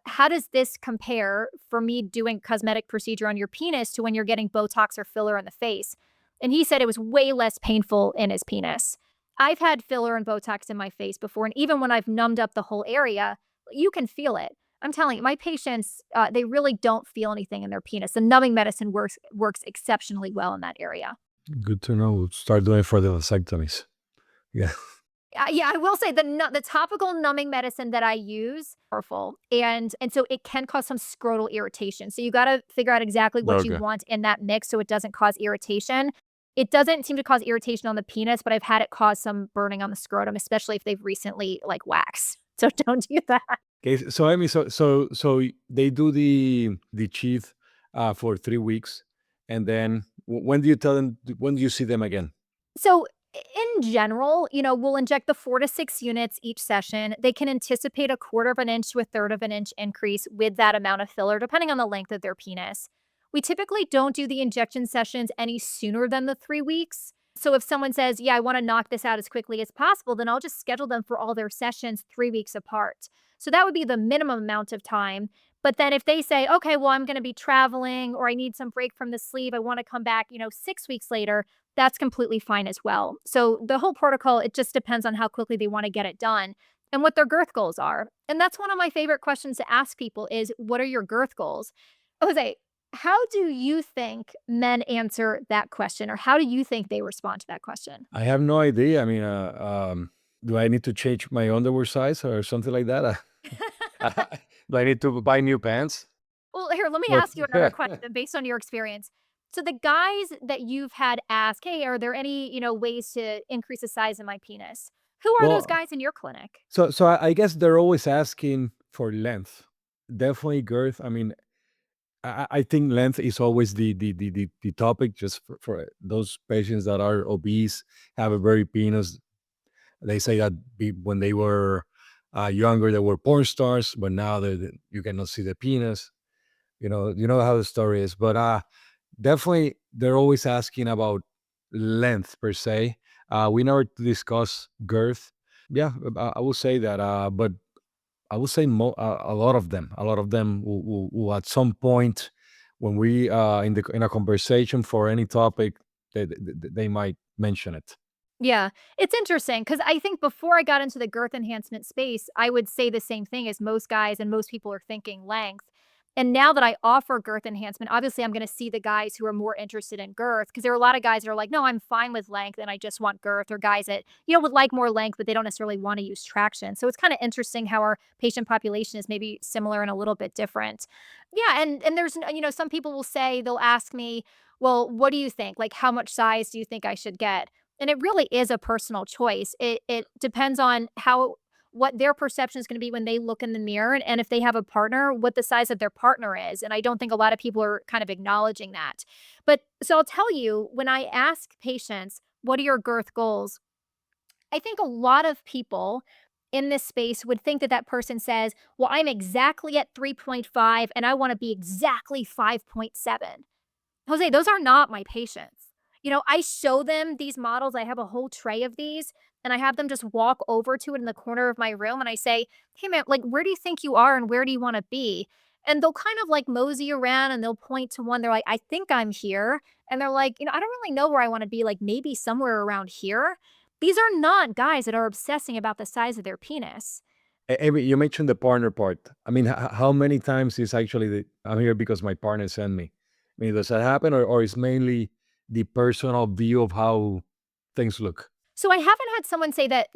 how does this compare for me doing cosmetic procedure on your penis to when you're getting Botox or filler in the face? And he said it was way less painful in his penis. I've had filler and Botox in my face before. And even when I've numbed up the whole area, you can feel it. I'm telling you, my patients, they really don't feel anything in their penis. The numbing medicine works exceptionally well in that area. Good to know. We'll start doing it for the vasectomies. Yeah. Yeah, I will say the topical numbing medicine that I use powerful, and so it can cause some scrotal irritation. So you gotta figure out exactly what you Okay. want in that mix so it doesn't cause irritation. It doesn't seem to cause irritation on the penis, but I've had it cause some burning on the scrotum, especially if they've recently, like, waxed. So don't do that. Okay. So I mean, they do the sheath for 3 weeks, and then when do you tell them? When do you see them again? So, in general, we'll inject the 4 to 6 units each session. They can anticipate a quarter of an inch to a third of an inch increase with that amount of filler, depending on the length of their penis. We typically don't do the injection sessions any sooner than the 3 weeks. So, if someone says, yeah, I want to knock this out as quickly as possible, then I'll just schedule them for all their sessions 3 weeks apart. So, that would be the minimum amount of time. But then if they say, okay, well, I'm going to be traveling or I need some break from the sleeve, I want to come back, 6 weeks later, that's completely fine as well. So the whole protocol, it just depends on how quickly they want to get it done and what their girth goals are. And that's one of my favorite questions to ask people is what are your girth goals? Jose, how do you think men answer that question or how do you think they respond to that question? I have no idea. I mean, do I need to change my underwear size or something like that? Do I need to buy new pants? Well, here, let me But ask you another question based on your experience. So the guys that you've had ask, "Hey, are there any, ways to increase the size of my penis?" Who are those well, guys in your clinic? I guess they're always asking for length. Definitely girth. I mean, I think length is always the topic just for those patients that are obese, have a very penis. They say that when they were younger, they were porn stars, but now you cannot see the penis. You know how the story is. But definitely, they're always asking about length per se. We never discuss girth. Yeah, I will say that. But I would say a lot of them will at some point when we in a conversation for any topic, they might mention it. Yeah, it's interesting because I think before I got into the girth enhancement space, I would say the same thing as most guys and most people are thinking length. And now that I offer girth enhancement, obviously I'm going to see the guys who are more interested in girth because there are a lot of guys that are like, no, I'm fine with length and I just want girth, or guys that, would like more length, but they don't necessarily want to use traction. So it's kind of interesting how our patient population is maybe similar and a little bit different. Yeah. And there's, some people will say, they'll ask me, well, what do you think? Like, how much size do you think I should get? And it really is a personal choice. It depends on what their perception is going to be when they look in the mirror and if they have a partner, what the size of their partner is. And I don't think a lot of people are kind of acknowledging that. But so I'll tell you, when I ask patients, what are your girth goals? I think a lot of people in this space would think that that person says, well, I'm exactly at 3.5 and I want to be exactly 5.7. Jose, those are not my patients. I show them these models. I have a whole tray of these, and I have them just walk over to it in the corner of my room. And I say, hey, man, like, where do you think you are and where do you want to be? And they'll kind of like mosey around and they'll point to one. They're like, I think I'm here. And they're like, I don't really know where I want to be, like maybe somewhere around here. These are not guys that are obsessing about the size of their penis. Amy, you mentioned the partner part. I mean, how many times is actually I'm here because my partner sent me? I mean, does that happen, or is mainly the personal view of how things look? So I haven't had someone say that,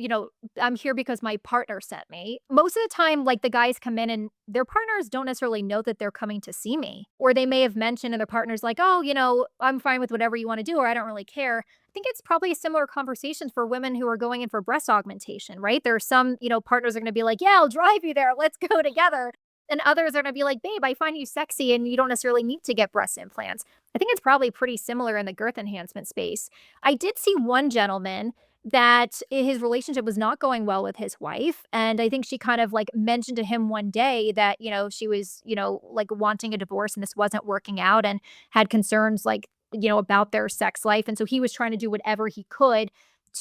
I'm here because my partner sent me. Most of the time, like the guys come in and their partners don't necessarily know that they're coming to see me. Or they may have mentioned and their partner's like, oh, I'm fine with whatever you want to do, or I don't really care. I think it's probably a similar conversation for women who are going in for breast augmentation, right? There are some, partners are going to be like, yeah, I'll drive you there. Let's go together. And others are going to be like, babe, I find you sexy and you don't necessarily need to get breast implants. I think it's probably pretty similar in the girth enhancement space. I did see one gentleman that his relationship was not going well with his wife. And I think she kind of like mentioned to him one day that, she was, like wanting a divorce and this wasn't working out and had concerns like, about their sex life. And so he was trying to do whatever he could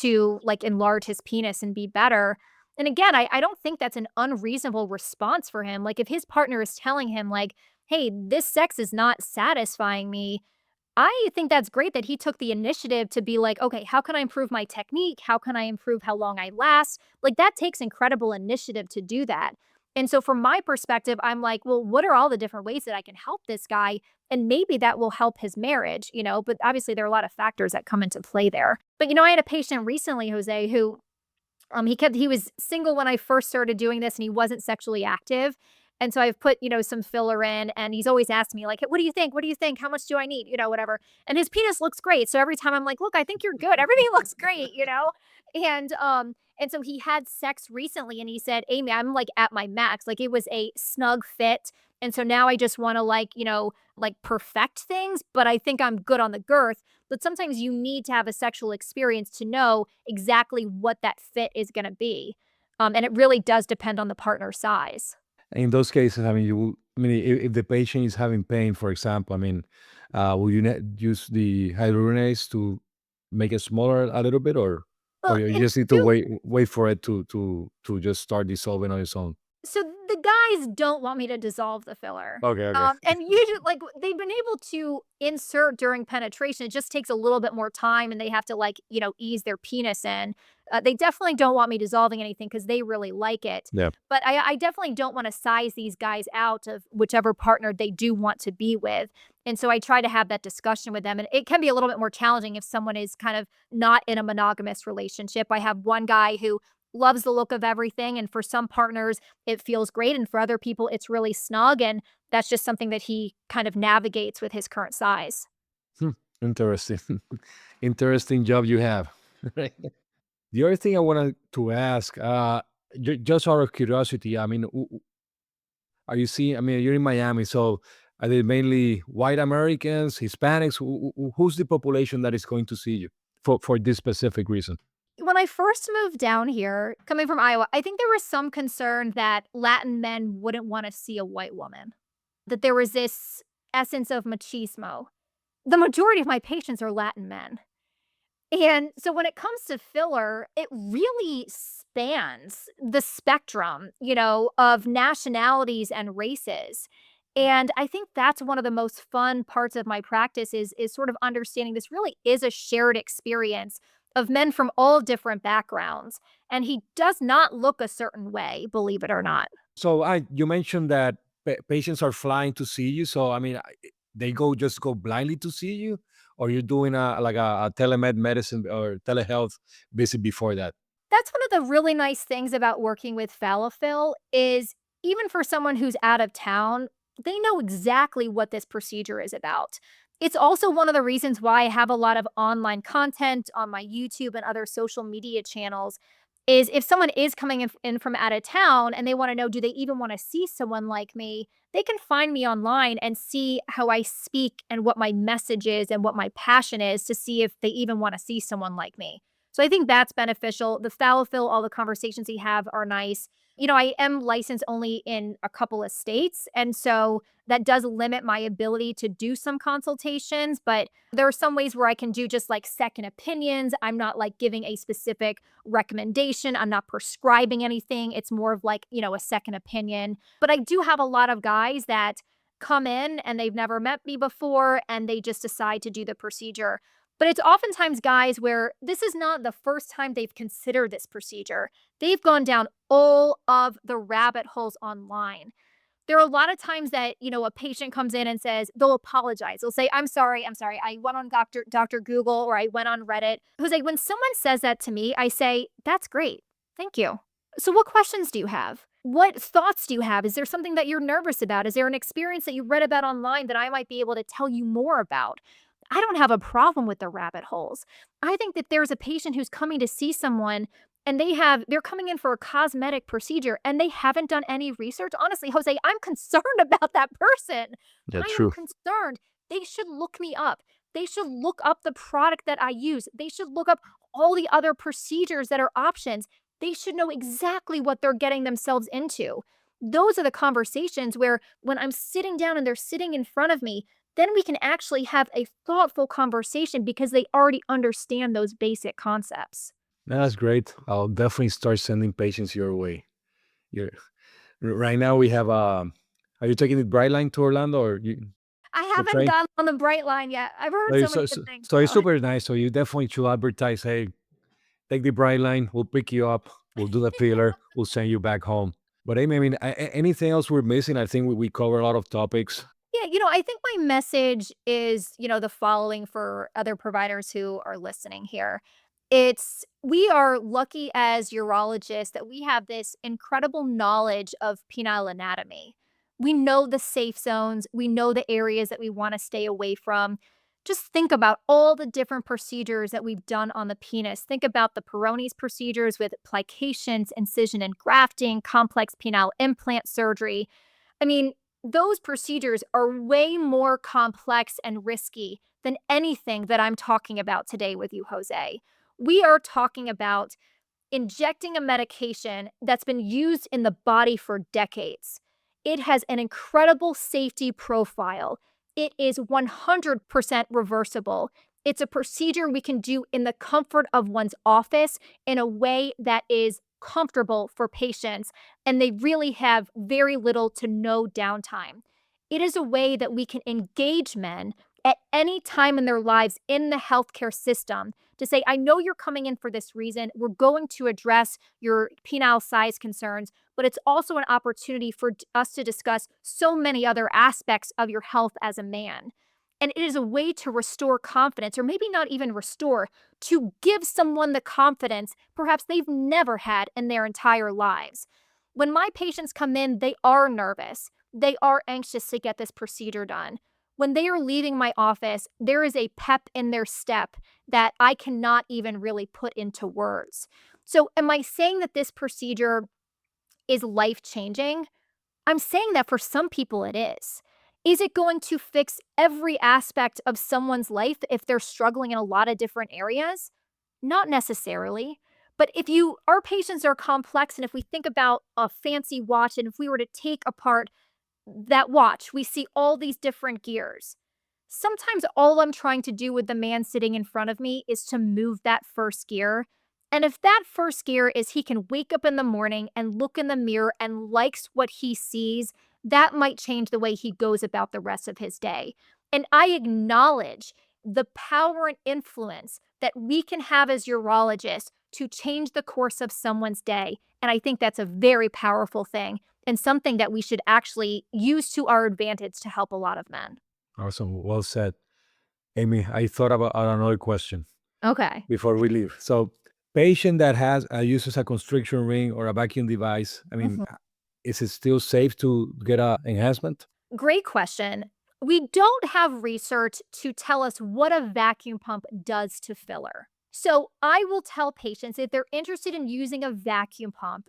to like enlarge his penis and be better. And again, I don't think that's an unreasonable response for him. Like if his partner is telling him like, hey, this sex is not satisfying me, I think that's great that he took the initiative to be like, okay, how can I improve my technique? How can I improve how long I last? Like that takes incredible initiative to do that. And so from my perspective, I'm like, well, what are all the different ways that I can help this guy? And maybe that will help his marriage, but obviously there are a lot of factors that come into play there. But I had a patient recently, Jose, who He was single when I first started doing this, and he wasn't sexually active. And so I've put, some filler in, and he's always asked me like, "Hey, what do you think? What do you think? How much do I need?" Whatever. And his penis looks great. So every time I'm like, "Look, I think you're good. Everything looks great." And so he had sex recently and he said, "Amy, I'm like at my max. Like it was a snug fit. And so now I just want to like perfect things, but I think I'm good on the girth." But sometimes you need to have a sexual experience to know exactly what that fit is going to be. And it really does depend on the partner size. In those cases, I mean, if the patient is having pain, for example, I mean, will you use the hyaluronase to make it smaller a little bit, or Well, you and just need to do wait for it to just start dissolving on its own? So the guys don't want me to dissolve the filler. Okay, okay. And usually, like they've been able to insert during penetration. It just takes a little bit more time, and they have to ease their penis in. They definitely don't want me dissolving anything because they really like it. Yeah. But I definitely don't want to size these guys out of whichever partner they do want to be with. And so I try to have that discussion with them. And it can be a little bit more challenging if someone is kind of not in a monogamous relationship. I have one guy who loves the look of everything. And for some partners, it feels great. And for other people, it's really snug. And that's just something that he kind of navigates with his current size. Hmm, interesting. Interesting job you have. Right. The other thing I wanted to ask, just out of curiosity, I mean, are you seeing? I mean, you're in Miami, so are they mainly white Americans, Hispanics? Who's the population that is going to see you for this specific reason? When I first moved down here, coming from Iowa, I think there was some concern that Latin men wouldn't want to see a white woman, that there was this essence of machismo. The majority of my patients are Latin men. And so when it comes to filler, it really spans the spectrum, of nationalities and races. And I think that's one of the most fun parts of my practice is sort of understanding this really is a shared experience of men from all different backgrounds. And he does not look a certain way, believe it or not. So you mentioned that patients are flying to see you. So I mean, they go blindly to see you, or you're doing a telemed medicine or telehealth visit before that. That's one of the really nice things about working with Falafel is even for someone who's out of town, they know exactly what this procedure is about. It's also one of the reasons why I have a lot of online content on my YouTube and other social media channels is if someone is coming in from out of town and they want to know, do they even want to see someone like me? They can find me online and see how I speak and what my message is and what my passion is to see if they even want to see someone like me. So I think that's beneficial. The Falafel, all the conversations we have are nice. I am licensed only in a couple of states. And so that does limit my ability to do some consultations. But there are some ways where I can do just like second opinions. I'm not like giving a specific recommendation. I'm not prescribing anything. It's more of like, a second opinion. But I do have a lot of guys that come in and they've never met me before and they just decide to do the procedure. But it's oftentimes guys where this is not the first time they've considered this procedure. They've gone down all of the rabbit holes online. There are a lot of times that, a patient comes in and says, they'll apologize. They'll say, I'm sorry. I went on Dr. Google or I went on Reddit. Jose, when someone says that to me, I say, that's great. Thank you. So what questions do you have? What thoughts do you have? Is there something that you're nervous about? Is there an experience that you read about online that I might be able to tell you more about? I don't have a problem with the rabbit holes. I think that there's a patient who's coming to see someone and they're coming in for a cosmetic procedure and they haven't done any research. Honestly, Jose, I'm concerned about that person. Yeah, I am true. concerned. They should look me up. They should look up the product that I use. They should look up all the other procedures that are options. They should know exactly what they're getting themselves into. Those are the conversations where when I'm sitting down and they're sitting in front of me, then we can actually have a thoughtful conversation because they already understand those basic concepts. That's great. I'll definitely start sending patients your way. You're, right now we have are you taking the Bright Line to Orlando, or I the haven't train? gotten on the bright line yet. I've heard No, so So, many so, good things so it's though. super nice. So you definitely should advertise, hey, take the Bright Line, we'll pick you up, we'll do the filler, we'll send you back home. But Amy, I mean, anything else we're missing? I think we cover a lot of topics. Yeah, I think my message is, the following for other providers who are listening here. We are lucky as urologists that we have this incredible knowledge of penile anatomy. We know the safe zones, we know the areas that we want to stay away from. Just think about all the different procedures that we've done on the penis. Think about the Peyronie's procedures with plications, incision and grafting, complex penile implant surgery. I mean, those procedures are way more complex and risky than anything that I'm talking about today with you, Jose. We are talking about injecting a medication that's been used in the body for decades. It has an incredible safety profile. It is 100% reversible. It's a procedure we can do in the comfort of one's office in a way that is comfortable for patients, and they really have very little to no downtime. It is a way that we can engage men at any time in their lives in the healthcare system to say, I know you're coming in for this reason. We're going to address your penile size concerns, but it's also an opportunity for us to discuss so many other aspects of your health as a man. And it is a way to restore confidence, or maybe not even restore, to give someone the confidence perhaps they've never had in their entire lives. When my patients come in, they are nervous. They are anxious to get this procedure done. When they are leaving my office, there is a pep in their step that I cannot even really put into words. So, am I saying that this procedure is life-changing? I'm saying that for some people it is. Is it going to fix every aspect of someone's life if they're struggling in a lot of different areas? Not necessarily. But our patients are complex, and if we think about a fancy watch, and if we were to take apart that watch, we see all these different gears. Sometimes all I'm trying to do with the man sitting in front of me is to move that first gear. And if that first gear is he can wake up in the morning and look in the mirror and likes what he sees, that might change the way he goes about the rest of his day. And I acknowledge the power and influence that we can have as urologists to change the course of someone's day. And I think that's a very powerful thing and something that we should actually use to our advantage to help a lot of men. Awesome. Well said. Amy, I thought about another question Okay. before we leave. So, patient that uses a constriction ring or a vacuum device, I mean, is it still safe to get a enhancement? Great question. We don't have research to tell us what a vacuum pump does to filler. So I will tell patients if they're interested in using a vacuum pump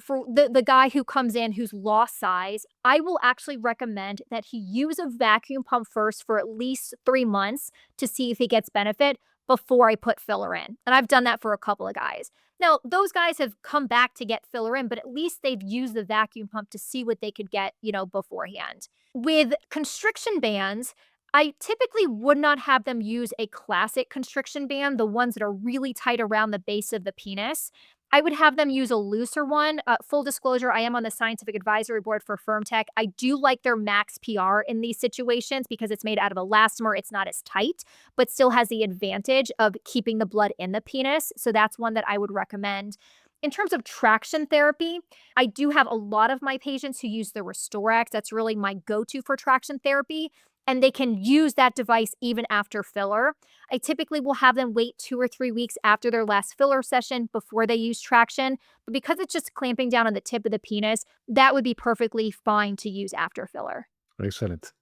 for the guy who comes in who's lost size, I will actually recommend that he use a vacuum pump first for at least 3 months to see if he gets benefit before I put filler in. And I've done that for a couple of guys. Now, those guys have come back to get filler in, but at least they've used the vacuum pump to see what they could get, beforehand. With constriction bands, I typically would not have them use a classic constriction band, the ones that are really tight around the base of the penis. I would have them use a looser one. Full disclosure, I am on the scientific advisory board for FirmTech. I do like their Max PR in these situations because it's made out of elastomer. It's not as tight, but still has the advantage of keeping the blood in the penis. So that's one that I would recommend. In terms of traction therapy, I do have a lot of my patients who use the Restorax. That's really my go-to for traction therapy. And they can use that device even after filler. I typically will have them wait 2 or 3 weeks after their last filler session before they use traction. But because it's just clamping down on the tip of the penis, that would be perfectly fine to use after filler. Excellent.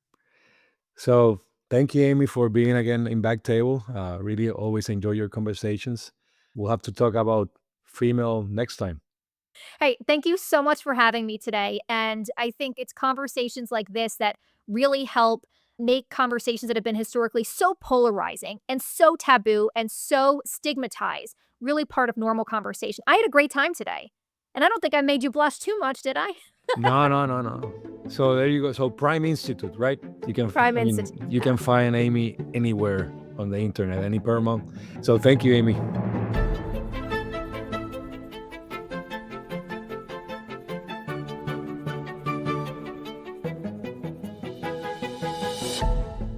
So thank you, Amy, for being again in BackTable. Really always enjoy your conversations. We'll have to talk about female next time. Hey, thank you so much for having me today. And I think it's conversations like this that really help make conversations that have been historically so polarizing and so taboo and so stigmatized really part of normal conversation. I had a great time today. And I don't think I made you blush too much, did I? No. So there you go. So Prime Institute, right? You can Institute. You can find Amy anywhere on the internet, any perma. So thank you, Amy.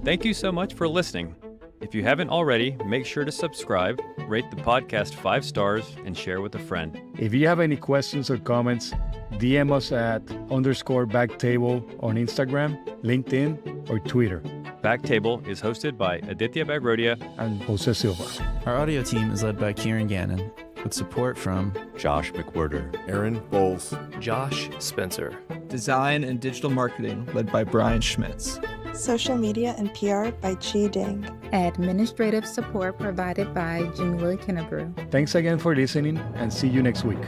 Thank you so much for listening. If you haven't already, make sure to subscribe, rate the podcast 5 stars, and share with a friend. If you have any questions or comments, DM us at _BackTable on Instagram, LinkedIn, or Twitter. BackTable is hosted by Aditya Bagrodia and Jose Silva. Our audio team is led by Kieran Gannon, with support from Josh McWhirter, Aaron Bowles, Josh Spencer. Design and digital marketing led by Brian Schmitz. Social media and PR by Chi Ding. Administrative support provided by Jamila Kennebrew. Thanks again for listening and see you next week.